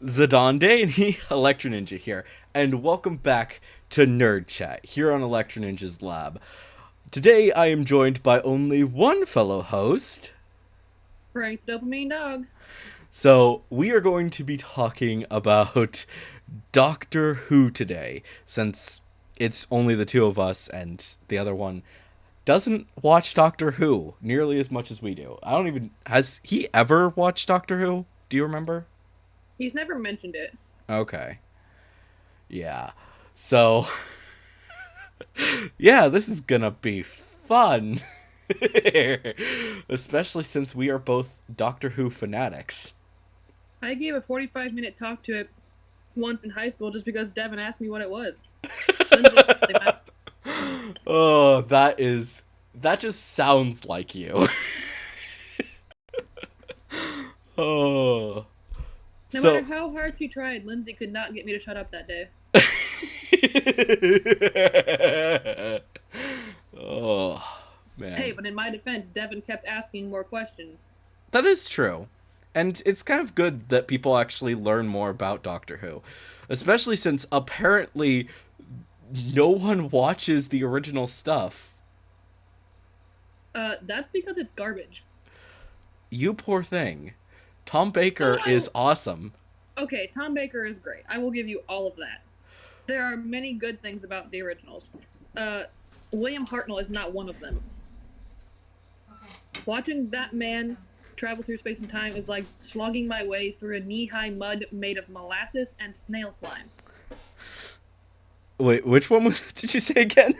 Zadande, Electro Ninja here, and welcome back to Nerd Chat here on Electro Ninja's Lab. Today I am joined by only one fellow host, Frank the Dopamine Dog. so we are going to be talking about Doctor Who today, since it's only the two of us and the other one doesn't watch Doctor Who nearly as much as we do. I don't even. Has he ever watched Doctor Who? Do you remember? He's never mentioned it. Okay. Yeah. So, yeah, this is gonna be fun. Especially since we are both Doctor Who fanatics. I gave a 45-minute talk to it once in high school just because Devin asked me what it was. Lindsay, Oh, that just sounds like you. Oh. no matter So how hard she tried, Lindsay could not get me to shut up that day. Oh, Hey, man. but in my defense, Devin kept asking more questions. That is true. And it's kind of good that people actually learn more about Doctor Who. Especially since apparently no one watches the original stuff. That's because it's garbage. You poor thing. Tom Oh, Baker is awesome. okay, Tom Baker is great. I will give you all of that. There are many good things about the originals. Uh, William Hartnell is not one of them. Watching that man travel through space and time is like slogging my way through a knee-high mud made of molasses and snail slime. Wait, which one did you say again?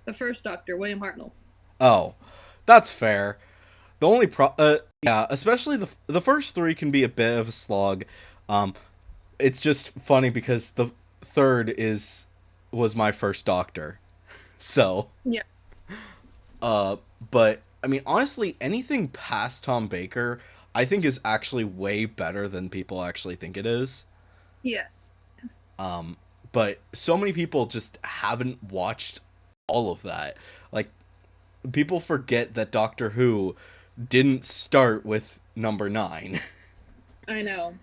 The first Doctor, William Hartnell. Oh, that's fair. The only yeah, especially the first three can be a bit of a slog. Um, it's just funny because the third is was my first Doctor, so Yeah. uh, but I mean honestly, anything past Tom Baker, I think is actually way better than people actually think it is. Yes. Um, but so many people just haven't watched all of that. Like people forget that Doctor Who didn't start with number 9. I know.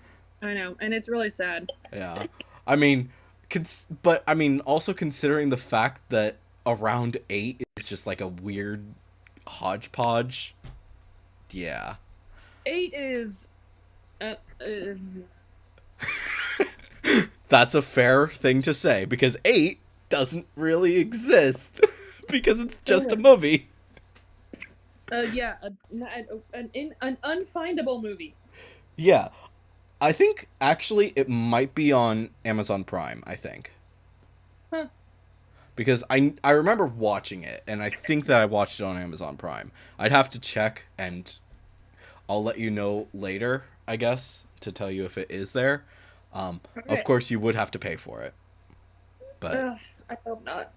I know. And it's really sad. Yeah. I mean, but I mean, also considering the fact that around 8 is just like a weird hodgepodge. Yeah. Eight is. Uh, uh, That's a fair thing to say because 8 doesn't really exist because it's just a movie. yeah, an unfindable movie. Yeah. I think actually it might be on Amazon Prime, I think. Huh. Because I remember watching it and I think that I watched it on Amazon Prime. I'd have to check and I'll let you know later, I guess, to tell you if it is there. Of Okay. course, you would have to pay for it, but Ugh, I hope not.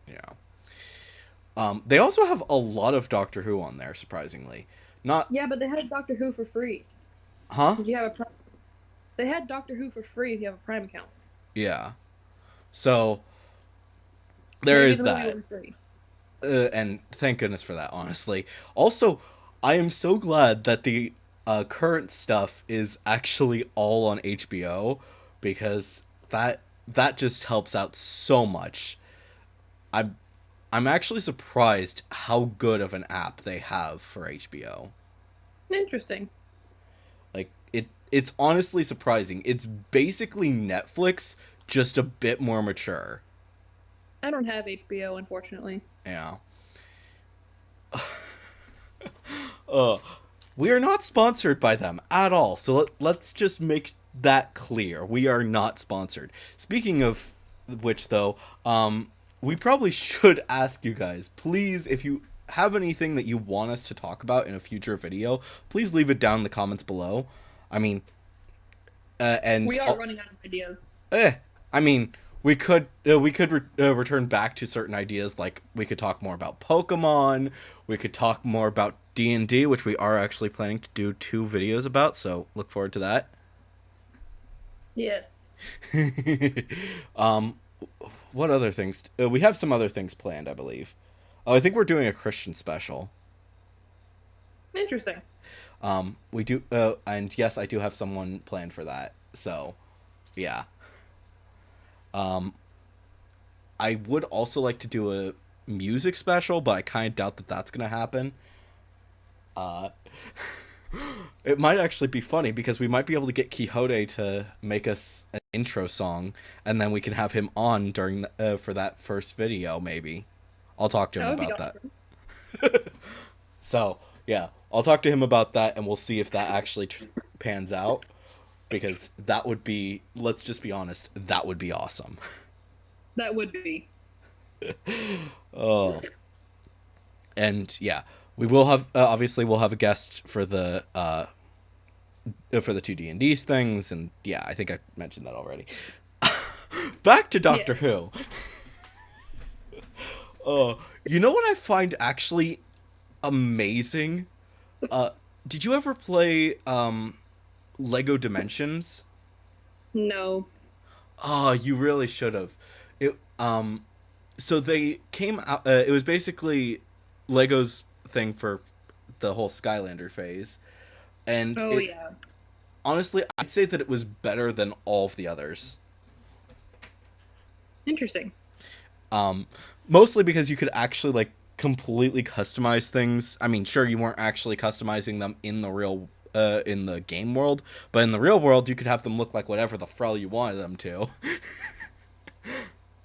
yeah. They also have a lot of Doctor Who on there, surprisingly. Not, Yeah, but they had Doctor Who for free. huh? If you have a they had Doctor Who for free if you have a Prime account. Yeah. So there Maybe is the movie will that, be free. and thank goodness for that. Honestly, also, I am so glad that the current stuff is actually all on HBO because that just helps out so much. I'm I'm actually surprised how good of an app they have for HBO. Interesting. Like it's honestly surprising. It's basically Netflix just a bit more mature. I don't have HBO, unfortunately. Yeah. uh we are not sponsored by them at all. So let's just make that clear. We are not sponsored. Speaking of which though, we probably should ask you guys, please, if you have anything that you want us to talk about in a future video, please leave it down in the comments below. I mean, and We are running out of ideas. eh, I mean, we could return back to certain ideas. Like we could talk more about Pokemon. We could talk more about D&D, which we are actually planning to do 2 videos about. So look forward to that. Yes. um, what other things? We have some other things planned, I believe. Oh, I think we're doing a Christian special. Interesting. We do, and yes, I do have someone planned for that. So, yeah. Um, I would also like to do a music special, but I kind of doubt that that's gonna happen. Uh, it might actually be funny because we might be able to get Quixote to make us an intro song, and then we can have him on during for that first video. Maybe I'll talk to him That would be about that. awesome. So yeah, I'll talk to him about that, and we'll see if that actually pans out. Because that would be, let's just be honest, that would be awesome. That would be. Oh, and yeah, we will have obviously we'll have a guest for the two D&D's things, and yeah, I think I mentioned that already. Back to Yeah. Doctor Who. You know what I find actually amazing? Uh, did you ever play Lego Dimensions? No. Oh, you really should have. It so they came out. It was basically Lego's thing for the whole Skylander phase, and Oh it yeah. honestly, I'd say that it was better than all of the others. Interesting. Um, Mostly because you could actually like completely customize things. I mean, sure, you weren't actually customizing them in the real in the game world, but in the real world, you could have them look like whatever the frell you wanted them to.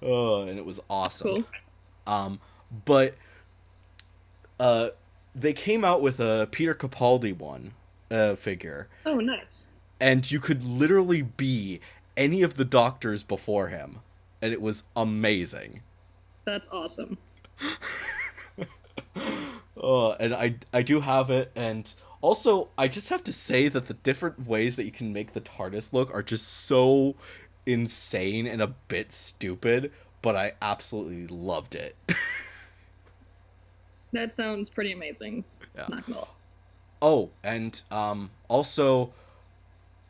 Oh, and it was awesome. Cool. Um, but uh, they came out with a Peter Capaldi one figure, Oh, nice. and you could literally be any of the doctors before him, and it was amazing. That's awesome. Oh, and I do have it, and also I just have to say that the different ways that you can make the TARDIS look are just so insane and a bit stupid, but I absolutely loved it. That sounds pretty amazing. Yeah. Not gonna lie. Oh, and also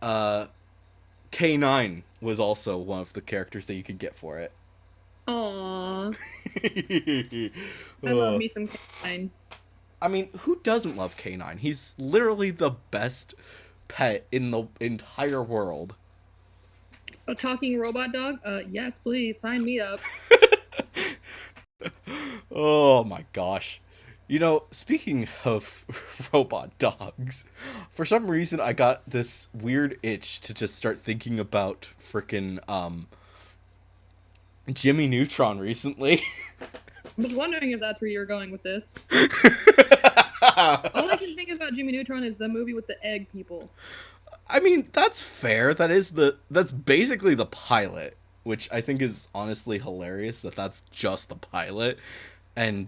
uh K9 was also one of the characters that you could get for it. Aw, I love Uh, me some K9. I mean, who doesn't love K9? He's literally the best pet in the entire world. A talking robot dog? Yes, please sign me up. Oh my gosh. You know, speaking of robot dogs, for some reason I got this weird itch to just start thinking about frickin' Jimmy Neutron recently. I was wondering if that's where you were going with this. All I can think about Jimmy Neutron is the movie with the egg people. I mean, that's fair. That's basically the pilot, which I think is honestly hilarious that that's just the pilot. And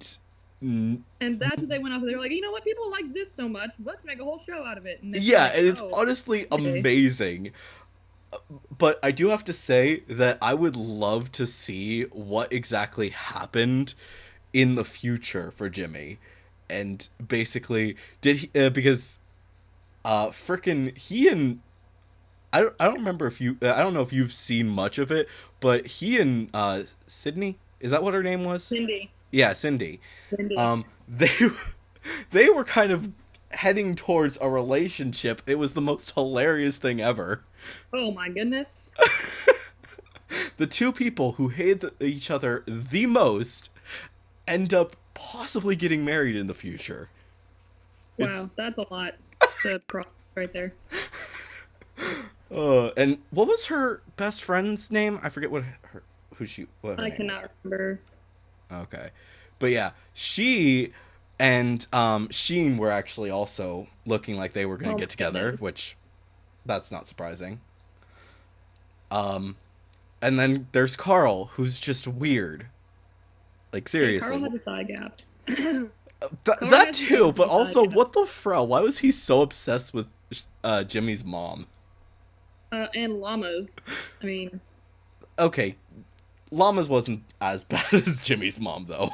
mm, And that's what they went off with. They were like, you know what? People like this so much. Let's make a whole show out of it. And it's yeah, like, and it's oh, honestly okay. amazing. But I do have to say that I would love to see what exactly happened in the future for Jimmy. And basically, did he because frickin' he and I don't remember if you I don't know if you've seen much of it, but he and Sydney, is that what her name was? Cindy. Yeah, Cindy. Cindy. They they were kind of heading towards a relationship. It was the most hilarious thing ever. Oh my goodness. The two people who hate each other the most end up possibly getting married in the future. It's Wow, that's a lot to process right there. and what was her best friend's name? I forget what her I name was. cannot remember. Okay. But yeah, she and Sheen were actually also looking like they were going Oh to my get together, goodness. which that's not surprising. Um and then there's Carl, who's just weird. Like Yeah, Carl seriously. has a thigh gap. Carl That has a too, but definitely thigh also gap. what the frell? Why was he so obsessed with Jimmy's mom? And llamas. I mean, Okay, Llamas wasn't as bad as Jimmy's mom though.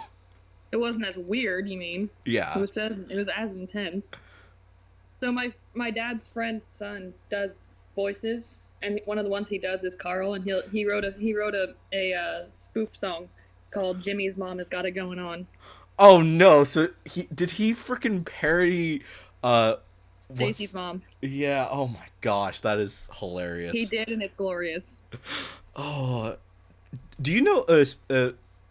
it wasn't as weird. You mean? Yeah. It was as intense. So my dad's friend's son does voices, and one of the ones he does is Carl, and he wrote a spoof song called "Jimmy's Mom Has Got It Going On." Oh no! So he freaking parody uh Stacy's What's mom. Yeah, oh my gosh, that is He hilarious. did, and it's glorious. Oh, do you know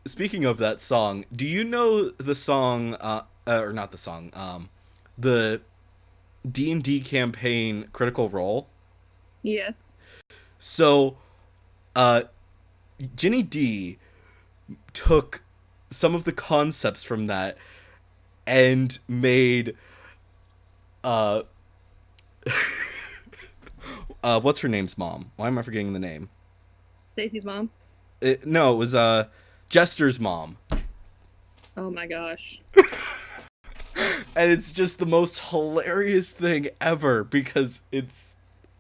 speaking of that song, do you know the song or not the song, the D&D campaign Critical Role? Yes. So, uh Ginny D took some of the concepts from that and made uh what's her name's mom? Why am I forgetting the name? Stacy's mom. No, it was Jester's mom. Oh my gosh. And it's just the most hilarious thing ever because it's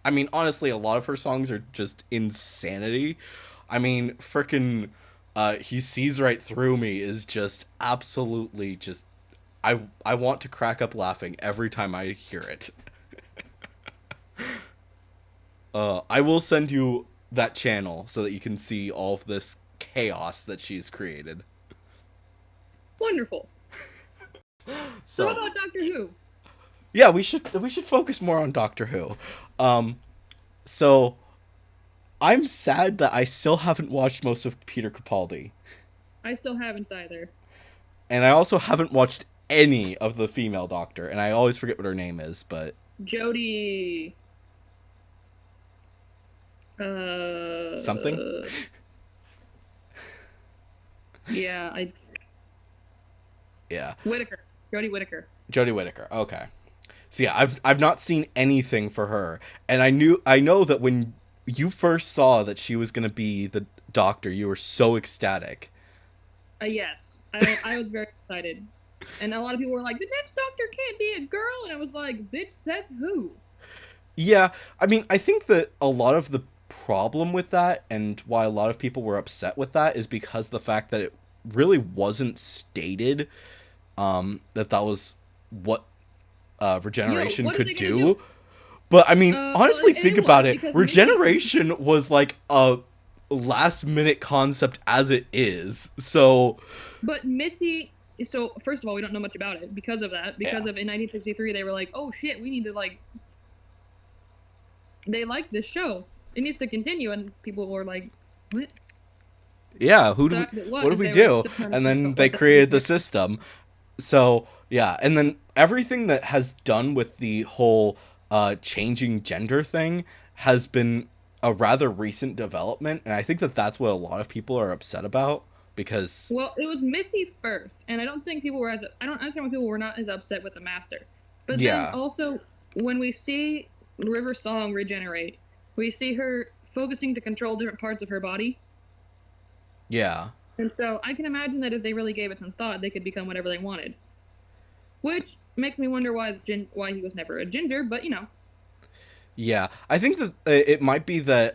I mean, honestly, a lot of her songs are just insanity. I mean, freaking He Sees Right Through Me is just absolutely just I want to crack up laughing every time I hear it. I will send you that channel so that you can see all of this chaos that she's created. Wonderful. So how So, about Doctor Who? yeah, we should focus more on Doctor Who. Um so I'm sad that I still haven't watched most of Peter Capaldi, I still haven't either. and I also haven't watched any of the female Doctor, and I always forget what her name is, but Jodie. something. Uh. Yeah. Yeah, Whitaker. Jodie Whitaker. Jodie Whittaker. Okay, so yeah, I've not seen anything for her, and I know that when you first saw that she was gonna be the Doctor, you were so ecstatic. Yes. I was very excited. And a lot of people were like, the next Doctor can't be a girl. And I was like, bitch says who? Yeah, I mean, I think that a lot of the problem with that and why a lot of people were upset with that is because the fact that it really wasn't stated that that was what Yo, regeneration what are they could gonna do? do. But I mean, Well, honestly, and think it about was it. because Missy. Regeneration was like a last minute concept as it is. So, But Missy. So, first of all, we don't know much about it because of that. yeah. Because of in 1963, they were like, oh shit, we need to like. They like this show. It needs to continue. And people were like, what? Yeah, So as it what do was, we they were do? still trying to And figure then out they what the hell was created the next. system. So, yeah, and then everything that has done with the whole changing gender thing has been a rather recent development, and I think that that's what a lot of people are upset about because Well, it was Missy first, and I don't think people were as I don't understand why people were not as upset with the Master. But then yeah. also when we see River Song regenerate, we see her focusing to control different parts of her body. Yeah. And so I can imagine that if they really gave it some thought, they could become whatever they wanted. Which makes me wonder why he was never a ginger, but you know. Yeah. I think that it might be that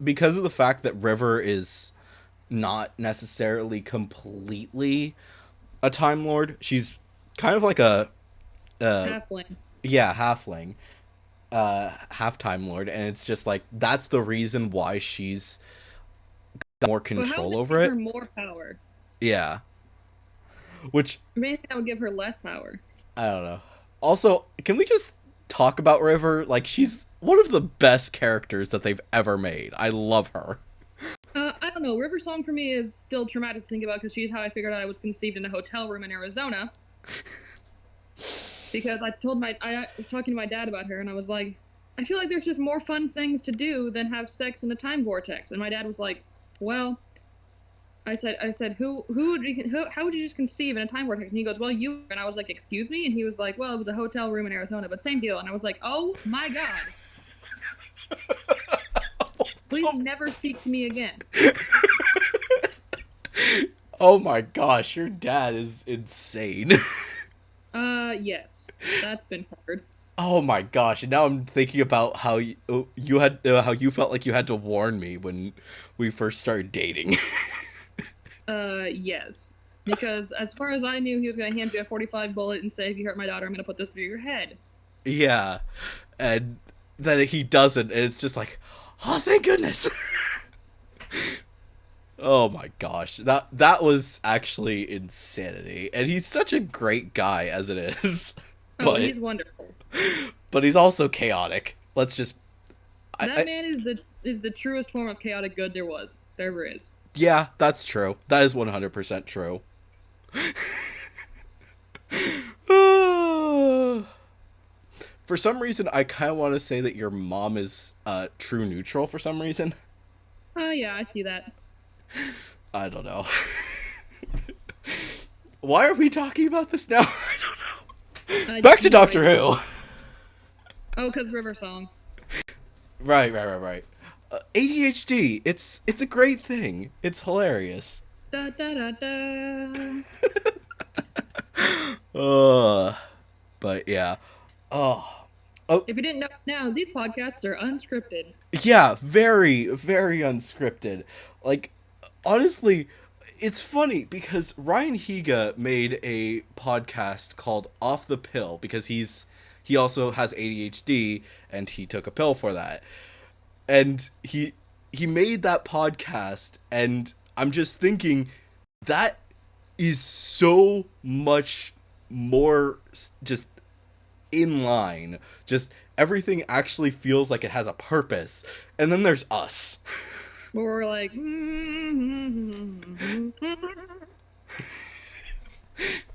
because of the fact that River is not necessarily completely a Time Lord, she's kind of like a Halfling. yeah, halfling, half Time Lord, and it's just like that's the reason why she's got more But how would control they over give her it. more power? Yeah, which I mean, I think that would give her less power. I don't know. Also, can we just talk about River? Like, she's one of the best characters that they've ever made. I love her. I don't know. River Song for me is still traumatic to think about because she's how I figured out I was conceived in a hotel room in Arizona. Because I was talking to my dad about her, and I was like, I feel like there's just more fun things to do than have sex in a time vortex. And my dad was like, well, how would you just conceive in a time vortex? And he goes, well, you. And I was like, excuse me? And he was like, well, it was a hotel room in Arizona, but same deal. And I was like, oh my god, please never speak to me again. Oh my gosh, your dad is insane. Yes, that's been covered. Oh my gosh, and now I'm thinking about how you had how you felt like you had to warn me when we first started dating. Yes. Because as far as I knew, he was going to hand you a 45 bullet and say, if you hurt my daughter, I'm going to put this through your head. Yeah, and then he doesn't, and it's just like, oh, thank goodness. Oh my gosh, that was actually insanity, and he's such a great guy as it is. Oh, But he's wonderful. But he's also chaotic. Let's just That man is the truest form of chaotic good there ever is. yeah, that's true. That is 100% true. For some reason, I kind of want to say that your mom is true neutral for some reason. Oh yeah, I see that. I don't know. Why are we talking about this now? I don't know. Back to No Doctor idea. Who. Oh, cause River Song. Right. ADHD. It's a great thing. It's hilarious. Da da da da. Uh, but yeah. Oh, oh, If you didn't know, now these podcasts are unscripted. yeah. Very, very unscripted. Like, honestly, it's funny because Ryan Higa made a podcast called Off the Pill because he also has ADHD and he took a pill for that. And he made that podcast and I'm just thinking that is so much more just in line. Just everything actually feels like it has a purpose. And then there's us. Where we're like,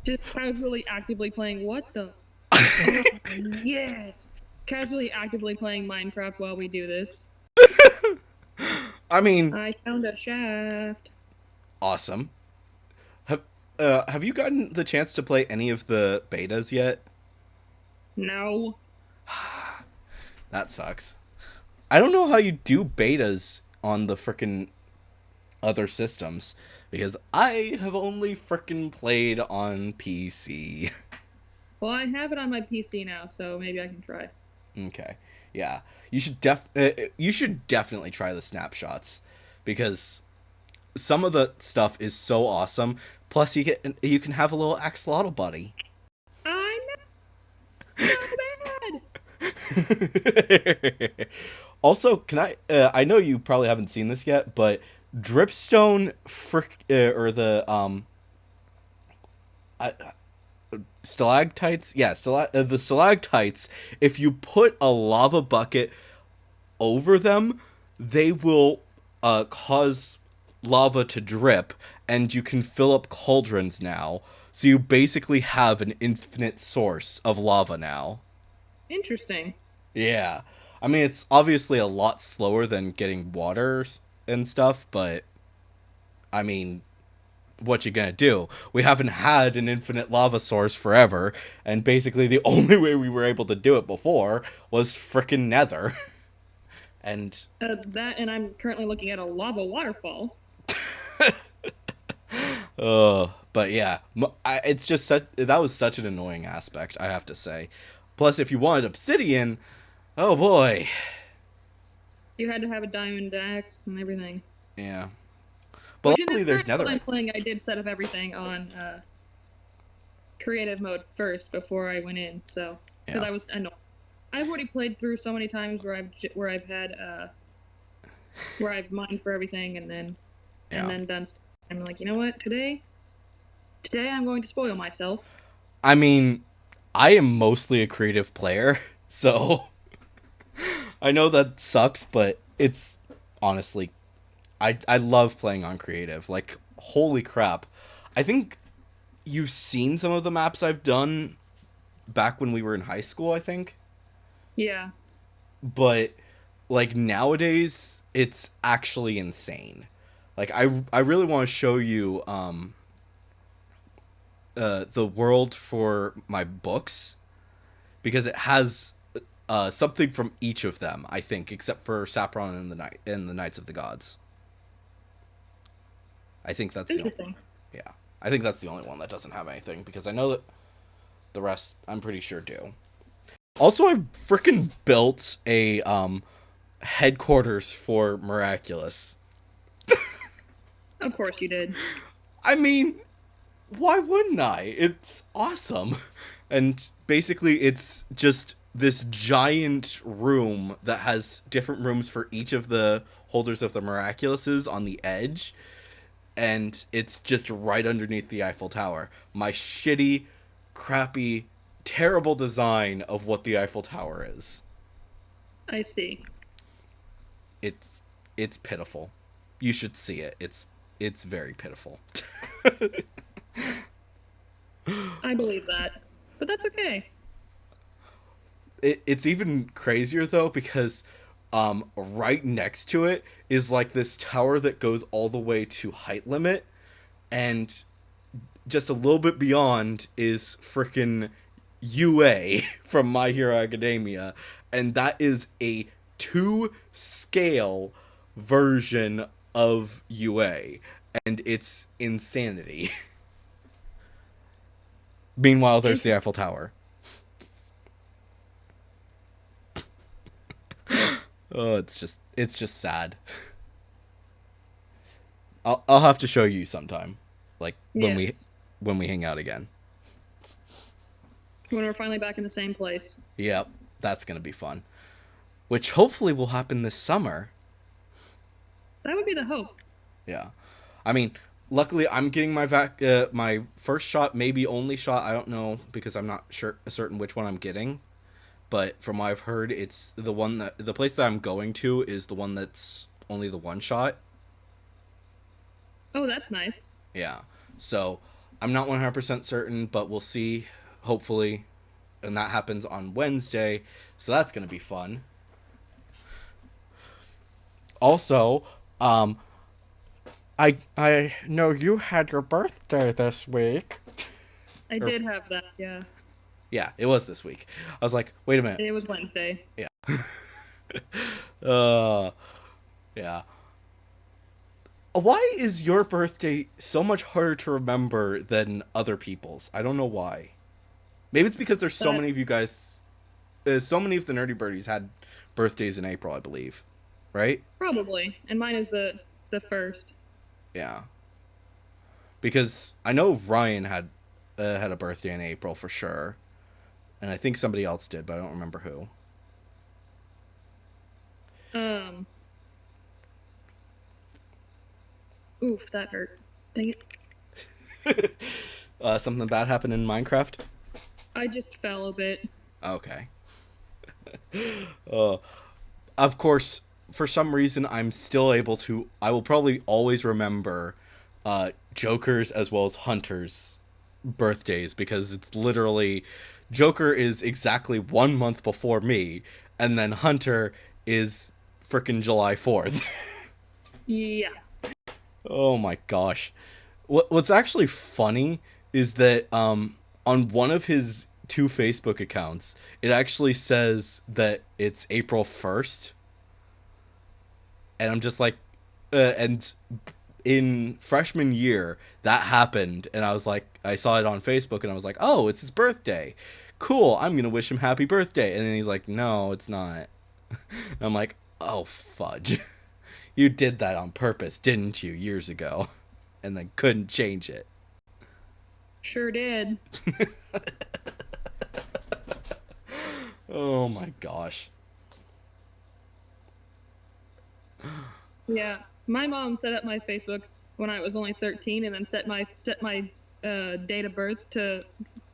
just casually actively playing what the yes, casually actively playing Minecraft while we do this. I mean, I found a shaft. awesome. Have you gotten the chance to play any of the betas yet? No. That sucks. I don't know how you do betas on the frickin' other systems because I have only frickin' played on PC. Well, I have it on my PC now, so maybe I can try. Okay. Yeah. You should definitely try the snapshots because some of the stuff is so awesome. Plus you can have a little axolotl buddy. I'm not so bad. Also, can I know you probably haven't seen this yet, but dripstone or the I, stalactites, yeah, the stalactites, if you put a lava bucket over them, they will cause lava to drip, and you can fill up cauldrons now. So you basically have an infinite source of lava now. Interesting. Yeah. I mean, it's obviously a lot slower than getting water and stuff, but I mean, what you gonna do? We haven't had an infinite lava source forever, and basically the only way we were able to do it before was frickin' Nether. And That, and I'm currently looking at a lava waterfall. but yeah, it's just that was such an annoying aspect, I have to say. Plus, if you wanted obsidian, oh boy. You had to have a diamond axe and everything. Yeah. But Which in luckily this there's current build I'm netherite. playing, I did set up everything on creative mode first before I went in. So because Yeah. I was annoyed. I've already played through so many times where I've had where I've mined for everything and then Yeah. done stuff. I'm like, you know what? Today I'm going to spoil myself. I mean, I am mostly a creative player, so I know that sucks, but it's honestly I love playing on creative. Like, holy crap. I think you've seen some of the maps I've done back when we were in high school, I think. Yeah. But like nowadays it's actually insane. Like I really want to show you the world for my books because it has something from each of them, I think, except for Sappron and the Knights of the Gods. I think that's Interesting. yeah. I think that's the only one that doesn't have anything because I know that the rest I'm pretty sure do. Also, I freaking built a headquarters for Miraculous. Of course you did. I mean, why wouldn't I? It's awesome. And basically it's just this giant room that has different rooms for each of the holders of the Miraculouses on the edge, and it's just right underneath the Eiffel Tower. My shitty, crappy terrible design of what the Eiffel Tower is. I see. It's it's pitiful. You should see it. It's very pitiful. I believe that. But that's okay. It's even crazier though because right next to it is like this tower that goes all the way to height limit, and just a little bit beyond is freaking UA from My Hero Academia, and that is a 2 scale version of UA, and it's insanity. Meanwhile, there's the Interesting. Eiffel Tower. Oh, it's just sad. I'll have to show you sometime, like Yes. when we hang out again. When we're finally back in the same place. Yep, that's gonna be fun. Which hopefully will happen this summer. That would be the hope. Yeah, I mean, luckily I'm getting my first shot, maybe only shot. I don't know because I'm not sure certain which one I'm getting. But from what I've heard, it's the place that I'm going to is the one that's only the one shot. Oh, that's nice. Yeah, so I'm not 100% certain, but we'll see. Hopefully, and that happens on Wednesday, so that's gonna be fun. Also, I know you had your birthday this week. I Or did have that, yeah. yeah, it was this week. I was like, wait a minute. It was Wednesday. Yeah. uh yeah. Why is your birthday so much harder to remember than other people's? I don't know why. Maybe it's because there's so But many of you guys so many of the nerdy birdies had birthdays in April, I believe. Right? probably. And mine is the first. Yeah. Because I know Ryan had a birthday in April for sure, and I think somebody else did, but I don't remember who. Um oof, that hurt. Dang it. Something bad happened in Minecraft. I just fell a bit. Okay. Uh, of course, for some reason, I'm still able to. I will probably always remember Joker's as well as Hunter's birthdays because it's literally Joker is exactly 1 month before me, and then Hunter is freaking July 4th. Yeah. Oh my gosh. What's actually funny is that on one of his two Facebook accounts, it actually says that it's April 1st, and I'm just like, and in freshman year that happened, and I was like, I saw it on Facebook, and I was like, oh, it's his birthday. Cool, I'm gonna wish him happy birthday, and then he's like, no, it's not. And I'm like, oh fudge, you did that on purpose, didn't you, years ago, and then couldn't change it. Sure did. Oh my gosh. Yeah. My mom set up my Facebook when I was only 13 and then set my date of birth to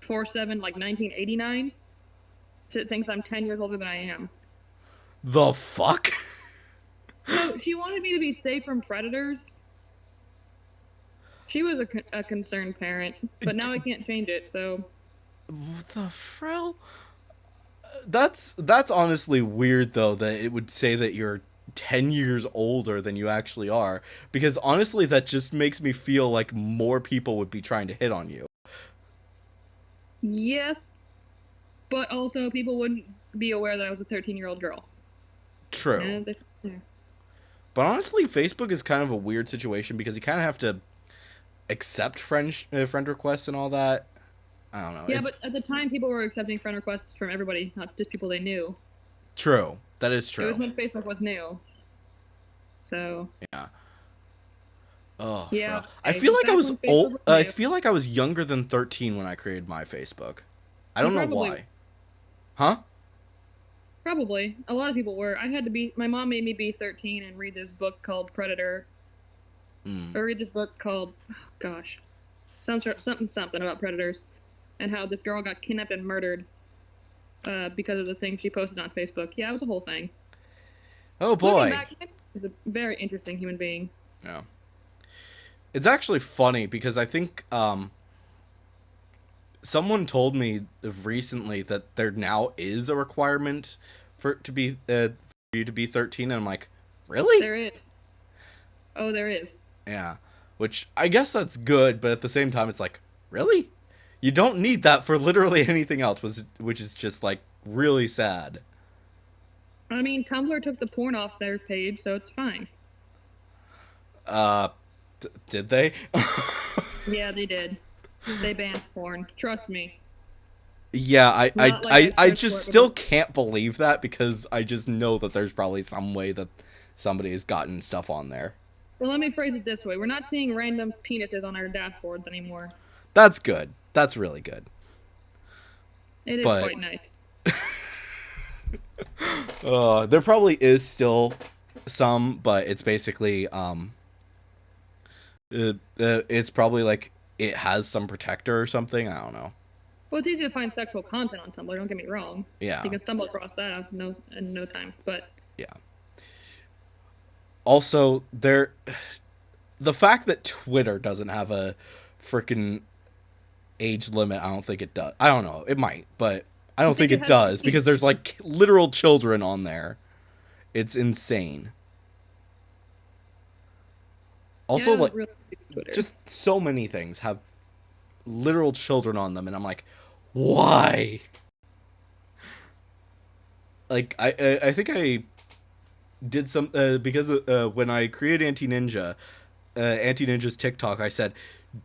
4/7 like 1989. So it thinks I'm 10 years older than I am. The fuck? So she wanted me to be safe from predators. She was a concerned parent, but now I can't change it. So What the frill? That's honestly weird though that it would say that you're 10 years older than you actually are, because honestly that just makes me feel like more people would be trying to hit on you. yes, but also people wouldn't be aware that I was a 13-year-old girl. True. And yeah. But honestly, Facebook is kind of a weird situation because you kind of have to accept friend requests and all that. I don't know. Yeah, It's but at the time, people were accepting friend requests from everybody, not just people they knew. true. That is It was true. when Facebook was new. So, Yeah. Oh, yeah, bro. I okay, feel just like I back was when Facebook old. was I new. feel like I was younger than 13 when I created my Facebook. I You don't know probably, why. Huh? probably. A lot of people were. I had to be, my mom made me be 13 and read this book called Predator, Mm. or read this book called, oh, gosh, something about predators. and how this girl got kidnapped and murdered because of the thing she posted on Facebook. Yeah, it was a whole thing. Oh Looking boy. back, he's a very interesting human being. Yeah. It's actually funny because I think someone told me recently that there now is a requirement for it to be for you to be 13, and I'm like, really? There is. Oh, there is. Yeah. Which I guess that's good, but at the same time, it's like, really? You don't need that for literally anything else, which is just like really sad. I mean, Tumblr took the porn off their page, so it's fine. Uh, did they? Yeah, they did. They banned porn. Trust me. Yeah, Not like I I searched just for it, still but can't believe that because I just know that there's probably some way that somebody has gotten stuff on there. well, let me phrase it this way: we're not seeing random penises on our dashboards anymore. That's good. That's really good. It is But quite nice. there probably is still some, but it's basically it's probably like it has some protector or something. I don't know. Well, it's easy to find sexual content on Tumblr. Don't get me wrong. Yeah. You can stumble across that in no time. But Yeah. Also, the fact that Twitter doesn't have a freaking age limit, I don't think it does. I don't know. It might, but I don't think think it it has does 15. because there's like literal children on there. It's insane. Also, yeah, I like, don't really use Twitter. just so many things have literal children on them, and I'm like, why? Like, I think I did some because when I created Anti Ninja's TikTok, I said,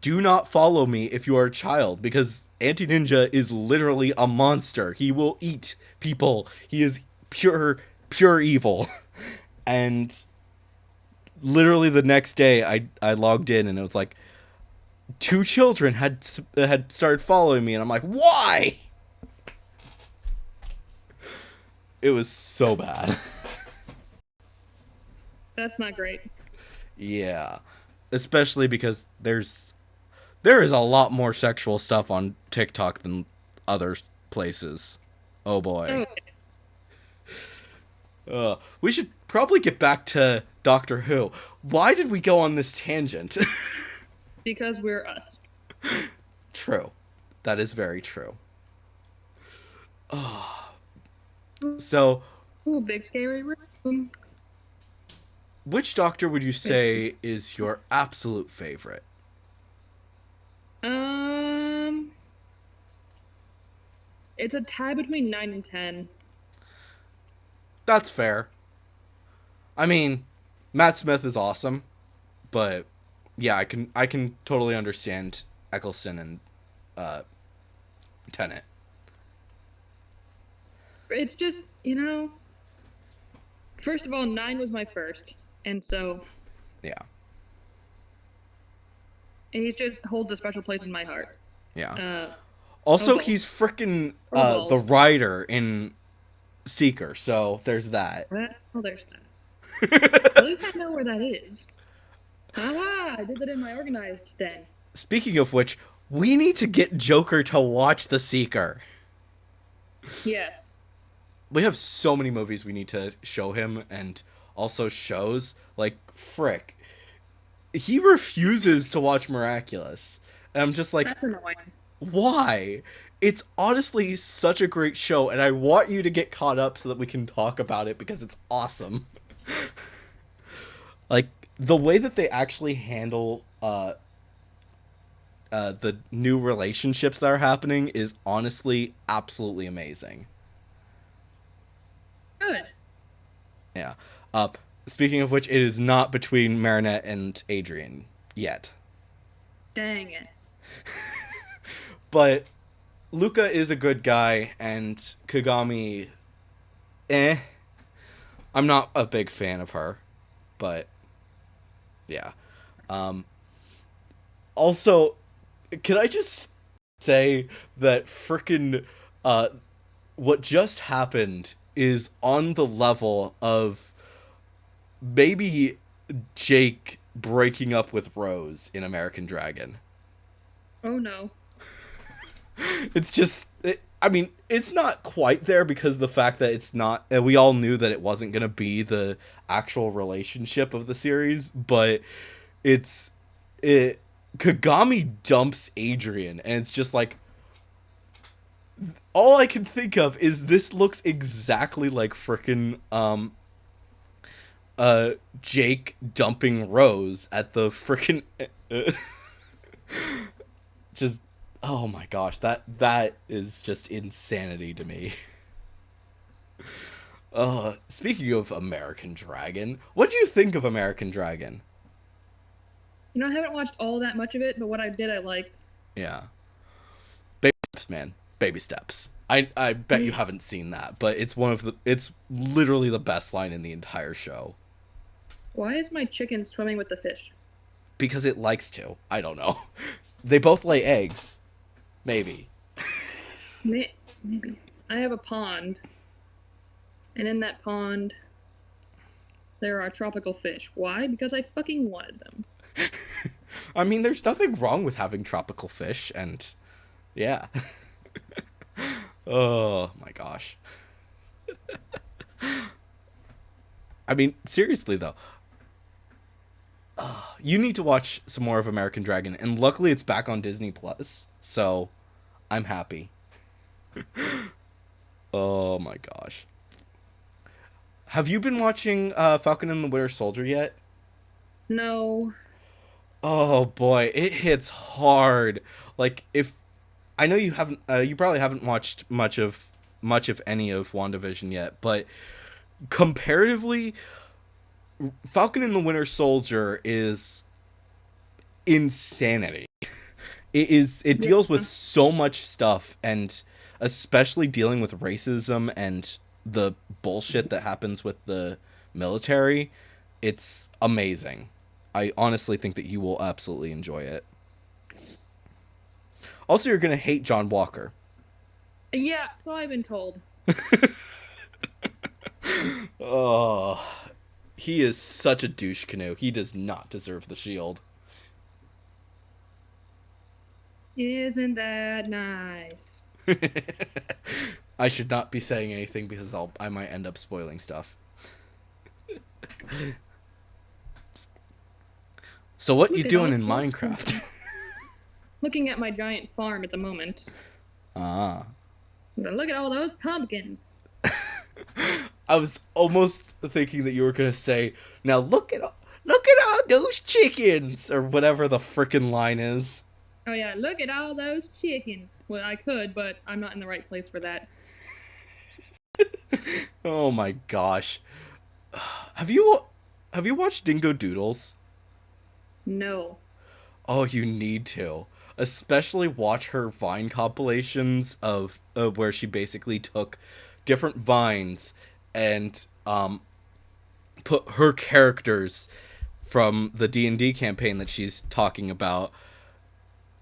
"Do not follow me if you are a child," because Anti Ninja is literally a monster. He will eat people. He is pure evil, and literally the next day, I logged in and it was like 2 children had started following me, and I'm like, why? It was so bad. That's not great. Yeah, especially because there is a lot more sexual stuff on TikTok than other places. Oh boy. Okay. We should probably get back to Doctor Who. Why did we go on this tangent? Because we're us. True. That is very true. So, Ooh, big scary room. which Doctor would you say is your absolute favorite? Um, it's a tie between 9 and 10. That's fair. I mean, Matt Smith is awesome, but yeah, I can totally understand Eccleston and uh, Tennant. It's just, first of all, 9 was my first, and so Yeah, he just holds a special place in my heart. yeah. Uh, Also, oh, he's freaking oh, the balls. writer in Seeker, so there's that. Oh, there's that. At least I know where that is. Ah, I did that in my organized den. Speaking of which, we need to get Joker to watch The Seeker. Yes. We have so many movies we need to show him, and also shows. Like, frick. He refuses to watch Miraculous. And I'm just like, That's annoying. why? It's honestly such a great show, and I want you to get caught up so that we can talk about it because it's awesome. Like, the way that they actually handle the new relationships that are happening is honestly absolutely amazing. Good. Yeah. Speaking of which, it is not between Marinette and Adrian yet. Dang it. But Luca is a good guy, and Kagami, I'm not a big fan of her, but yeah. Also, can I just say that frickin' what just happened is on the level of maybe Jake breaking up with Rose in American Dragon. Oh no. It's just, I mean, it's not quite there because the fact that it's not, we all knew that it wasn't going to be the actual relationship of the series, but it's, it, Kagami dumps Adrian, and it's just like, all I can think of is this looks exactly like frickin' Jake dumping Rose at the frickin' just, oh my gosh, that is just insanity to me. Speaking of American Dragon, what do you think of American Dragon? You know, I haven't watched all that much of it, but what I did, I liked. Yeah, baby steps, man, baby steps. I bet you haven't seen that, but it's literally the best line in the entire show Why is my chicken swimming with the fish? because it likes to. I don't know. They both lay eggs, maybe. Maybe. I have a pond, and in that pond, there are tropical fish. Why? Because I fucking wanted them. I mean, there's nothing wrong with having tropical fish, and yeah. Oh my gosh. I mean, seriously though, you need to watch some more of American Dragon, and luckily it's back on Disney Plus, so I'm happy. Oh my gosh. Have you been watching Falcon and the Winter Soldier yet? No. Oh boy, it hits hard. Like if I know you haven't, you probably haven't watched much of any of WandaVision yet, but comparatively, Falcon and the Winter Soldier is insanity. It Yeah. deals with so much stuff, and especially dealing with racism and the bullshit that happens with the military. It's amazing. I honestly think that you will absolutely enjoy it. Also, you're gonna hate John Walker. Yeah, so I've been told. Oh, he is such a douche canoe. He does not deserve the shield. Isn't that nice? I should not be saying anything because I might end up spoiling stuff. So what you Look at doing all in those Minecraft? pumpkins. Looking at my giant farm at the moment. Ah. Look at all those pumpkins. I was almost thinking that you were gonna say, "Now look at all those chickens," or whatever the frickin' line is. Oh yeah, look at all those chickens. Well, I could, but I'm not in the right place for that. Oh my gosh. Have you have you watched Dingo Doodles? No. Oh, you need to. Especially watch her Vine compilations of where she basically took different vines and put her characters from the D&D campaign that she's talking about,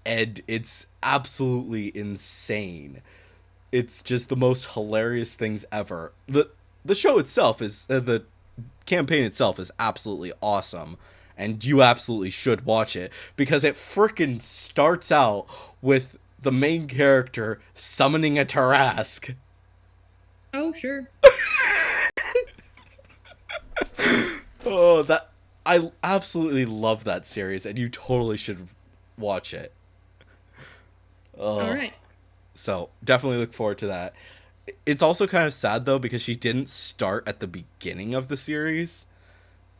and it's absolutely insane. It's just the most hilarious things ever. The show itself is the campaign itself is absolutely awesome, and you absolutely should watch it because it frickin' starts out with the main character summoning a Tarask. Oh, sure. Oh, that I absolutely love that series, and you totally should watch it. All Oh, right. so definitely look forward to that. It's also kind of sad though because she didn't start at the beginning of the series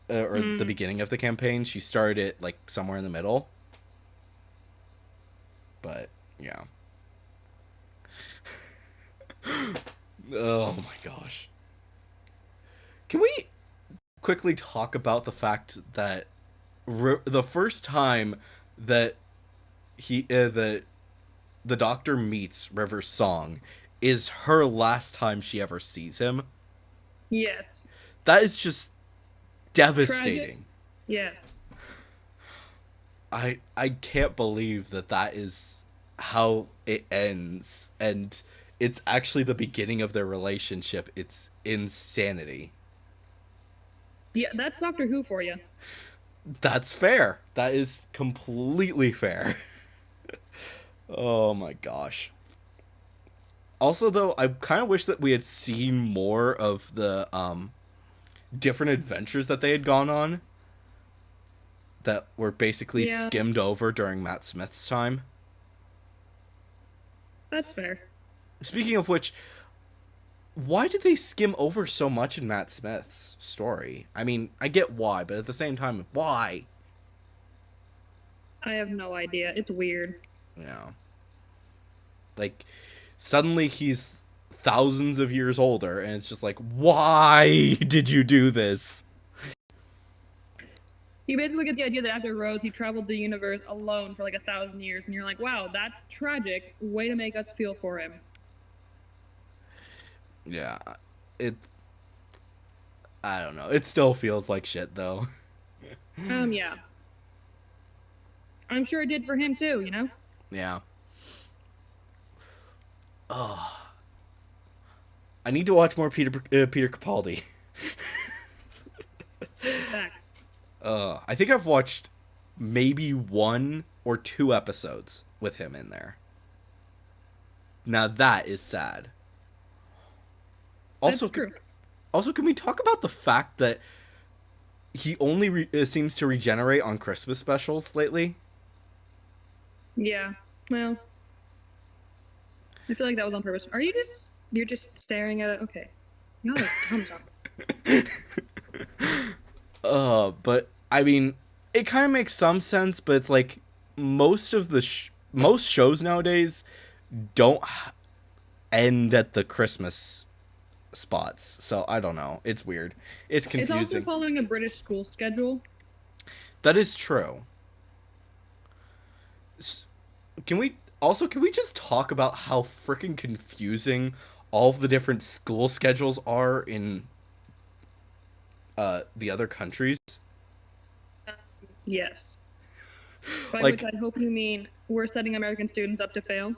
or the Mm. beginning of the campaign. She started it like somewhere in the middle. But yeah. Oh my gosh. Can we quickly talk about the fact that the first time that he the doctor meets River Song is her last time she ever sees him? Yes. That is just Tragic. devastating. Yes. I can't believe that that is how it ends, and it's actually the beginning of their relationship. It's insanity. Yeah, that's Doctor Who for you. That's fair. That is completely fair. Oh my gosh. Also, though, I kind of wish that we had seen more of the different adventures that they had gone on that were basically Yeah, skimmed over during Matt Smith's time. that's fair. Speaking of which, why did they skim over so much in Matt Smith's story? I mean, I get why, but at the same time, why? I have no idea. It's weird. Yeah. Like, suddenly he's thousands of years older, and it's just like, why did you do this? You basically get the idea that after Rose, he traveled the universe alone for like 1,000 years, and you're like, wow, that's tragic. Way to make us feel for him. Yeah. It. I don't know. It still feels like shit, though. Yeah. I'm sure it did for him too, you know? Yeah. Oh. I need to watch more Peter Capaldi. Back. I think I've watched maybe 1 or 2 episodes with him in there. Now that is sad. That's Also, true. also, can we talk about the fact that he only seems to regenerate on Christmas specials lately? Yeah. Well, I feel like that was on purpose. You're just staring at it? Okay. Y'all are thumbs up. But I mean, it kind of makes some sense, but it's like most shows nowadays don't end at the Christmas spots. So I don't know. It's weird. It's It's also confusing. following a British school schedule. That is true. S- can we just talk about how freaking confusing all of the different school schedules are in the other countries? Yes. By which Like, I hope you mean we're setting American students up to fail.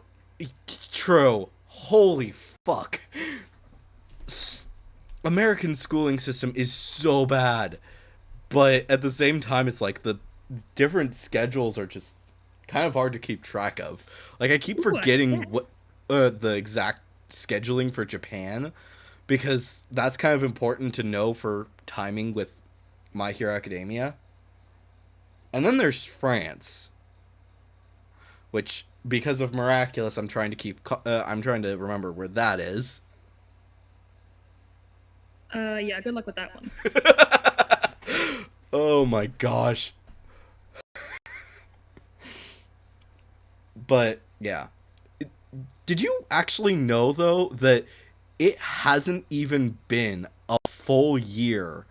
true. Holy fuck. American schooling system is so bad, but at the same time, it's like the different schedules are just kind of hard to keep track of. Like I keep Ooh, I forgetting bet. what the exact scheduling for Japan because that's kind of important to know for timing with My Hero Academia. And then there's France, which because of Miraculous, I'm trying to remember where that is. Yeah, good luck with that one. Oh my gosh. But yeah. Did you actually know though that it hasn't even been a full year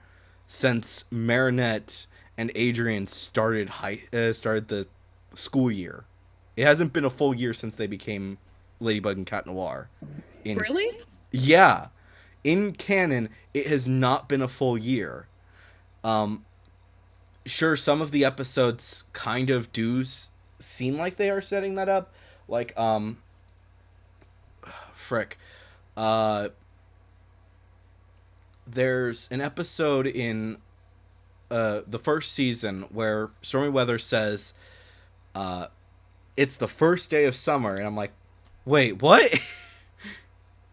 since Marinette and Adrian started the school year? It hasn't been a full year since they became Ladybug and Cat Noir. In Really? Yeah, in canon, it has not been a full year. Um, sure, some of the episodes kind of seem like they are setting that up. Like, frick. Uh, there's an episode in the first season where Stormy Weather says, uh, it's the first day of summer, and I'm like, wait, what?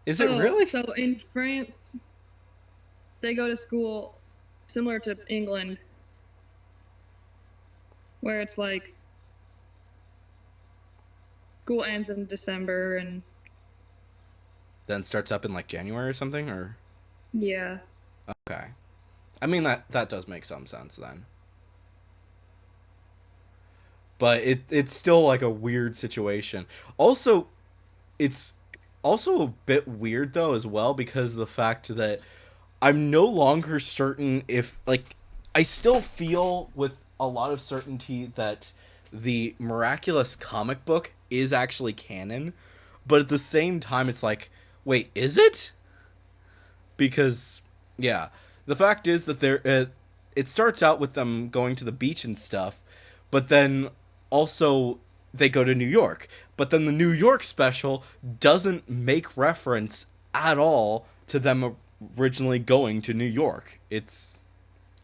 Is it Oh, really? so in France, they go to school similar to England, where it's like school ends in December and Then starts up in like January or something, or yeah. okay. I mean that does make some sense then. But it's still like a weird situation. Also, it's also a bit weird though as well because of the fact that I'm no longer certain if like I still feel with a lot of certainty that the Miraculous comic book is actually canon, but at the same time it's like, wait, is it? Because yeah, the fact is that it starts out with them going to the beach and stuff, but then also they go to New York. But then the New York special doesn't make reference at all to them originally going to New York. It's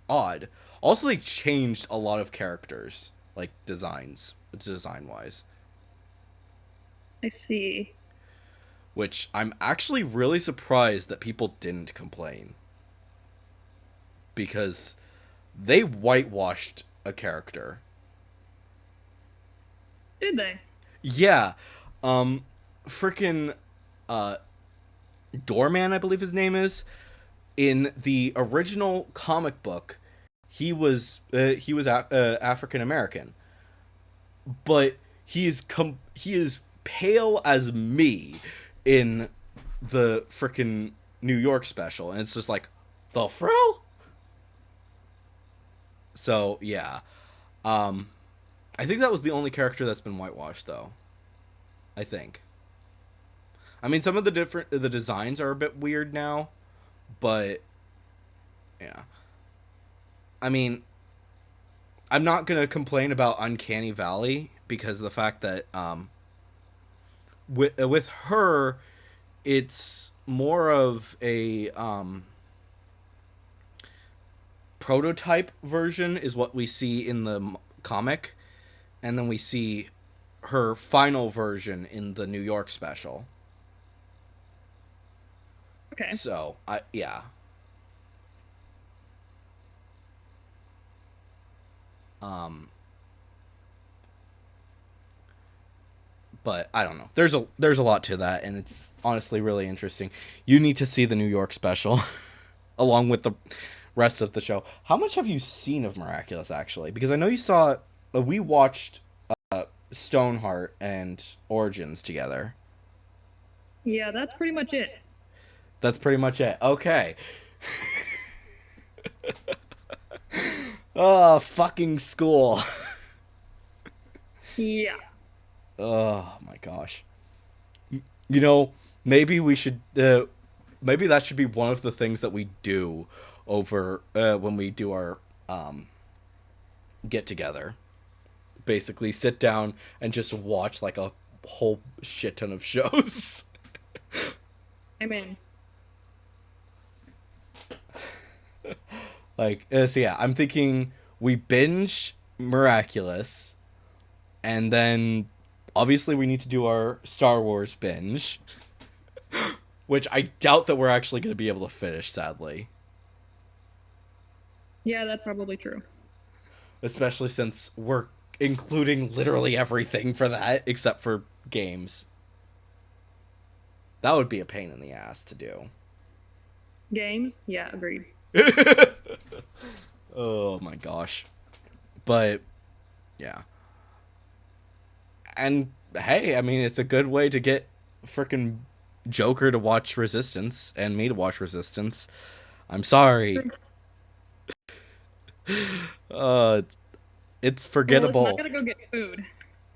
odd. Also, they changed a lot of characters, like design wise. I see. which I'm actually really surprised that people didn't complain, because they whitewashed a character. Did they? Yeah. Freaking uh Doorman, I believe his name is, in the original comic book, he was African American, but he is pale as me in the freaking New York special, and it's just like, the frill. So yeah, um, I think that was the only character that's been whitewashed, though. I think. I mean, some of the designs are a bit weird now, but yeah. I mean, I'm not gonna complain about Uncanny Valley because of the fact that with her, it's more of a prototype version is what we see in the comic, and then we see her final version in the New York special. Okay. So I yeah. Um, but I don't know. There's a lot to that, and it's honestly really interesting. You need to see the New York special along with the rest of the show. How much have you seen of Miraculous, actually? Because I know you saw we watched Stoneheart and Origins together. Yeah, that's pretty much it. That's pretty much it. Okay. Oh, fucking school. Yeah. Oh my gosh. You know, maybe we should maybe that should be one of the things that we do over when we do our get together. Basically sit down and just watch like a whole shit ton of shows. I'm in. Like so yeah, I'm thinking we binge Miraculous, and then obviously we need to do our Star Wars binge, which I doubt that we're actually going to be able to finish, sadly. Yeah, that's probably true. Especially since we're including literally everything for that except for games. That would be a pain in the ass to do. Games? Yeah, agreed. Oh my gosh. But yeah. And hey, I mean, it's a good way to get frickin' Joker to watch Resistance and me to watch Resistance. I'm sorry. Uh, it's Well, listen, I forgettable. gotta go get food.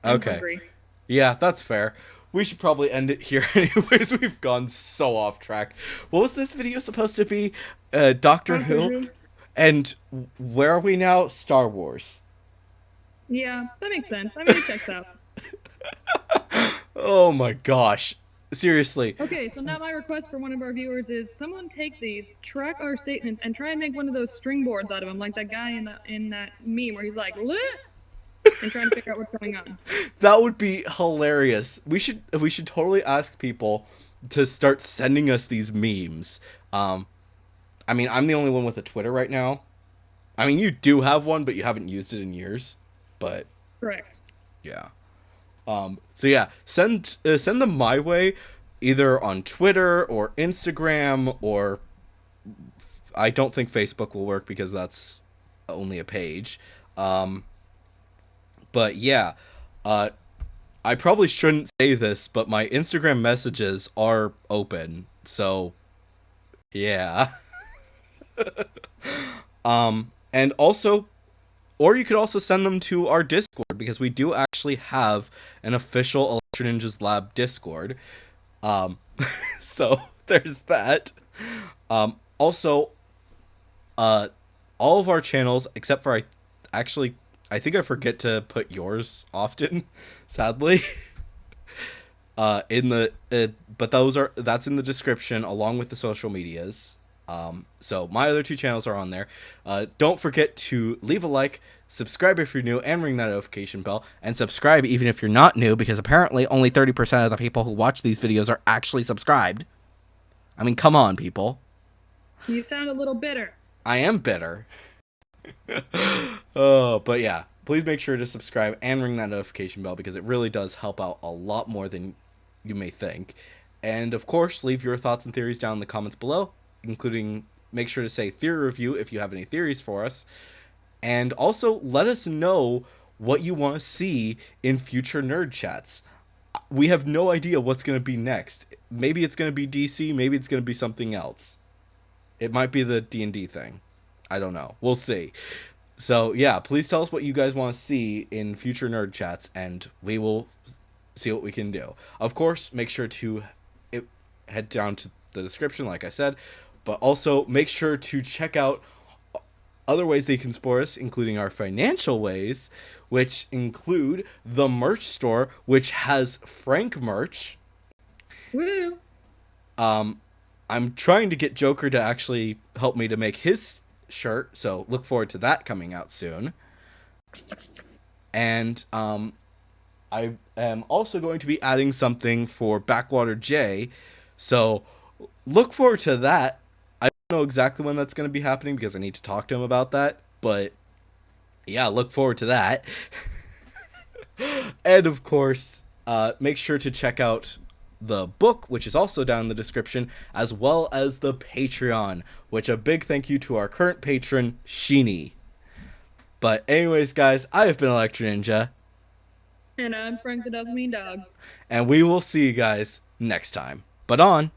I'm Okay. hungry. Yeah, that's fair. We should probably end it here anyways. We've gone so off track. What was this video supposed to be? Doctor Who? And where are we now? Star Wars. Yeah, that makes sense. I mean, it checks out. Oh my gosh. Seriously. Okay, so now my request for one of our viewers is someone take these, track our statements, and try and make one of those string boards out of them, like that guy in that meme where he's like, lit, and trying to figure out what's going on. That would be hilarious. We should totally ask people to start sending us these memes. I mean, I'm the only one with a Twitter right now. I mean, you do have one, but you haven't used it in years. But Correct. yeah. So yeah, send them my way, either on Twitter or Instagram, or I don't think Facebook will work because that's only a page. But yeah, I probably shouldn't say this, but my Instagram messages are open. So yeah. And also, or you could also send them to our Discord, because we do actually have an official Electro Ninjas Lab Discord. So there's that. Also, all of our channels, except for I think I forget to put yours often, sadly. But that's in the description along with the social medias. So my other two channels are on there. Don't forget to leave a like, subscribe if you're new, and ring that notification bell. And subscribe even if you're not new, because apparently only 30% of the people who watch these videos are actually subscribed. I mean, come on, people. You sound a little bitter. I am bitter. Oh, but yeah, please make sure to subscribe and ring that notification bell, because it really does help out a lot more than you may think. And of course, leave your thoughts and theories down in the comments below, including make sure to say theory review if you have any theories for us. And also let us know what you want to see in future nerd chats. We have no idea what's going to be next. Maybe it's going to be DC, maybe it's going to be something else. It might be the D&D thing. I don't know. We'll see. So, yeah, please tell us what you guys want to see in future nerd chats, and we will see what we can do. Of course, make sure to head down to the description, like I said, but also make sure to check out other ways they can support us, including our financial ways, which include the merch store, which has Frank merch. Woo! I'm trying to get Joker to actually help me to make his shirt, so look forward to that coming out soon. And I am also going to be adding something for Backwater J, so look forward to that. I don't know exactly when that's going to be happening because I need to talk to him about that, but yeah, look forward to that. And of course, make sure to check out the book, which is also down in the description, as well as the Patreon, which a big thank you to our current patron, Sheeny. But anyways, guys, I have been Electro Ninja. And I'm Frank the Dopamine Dog. And we will see you guys next time. But on.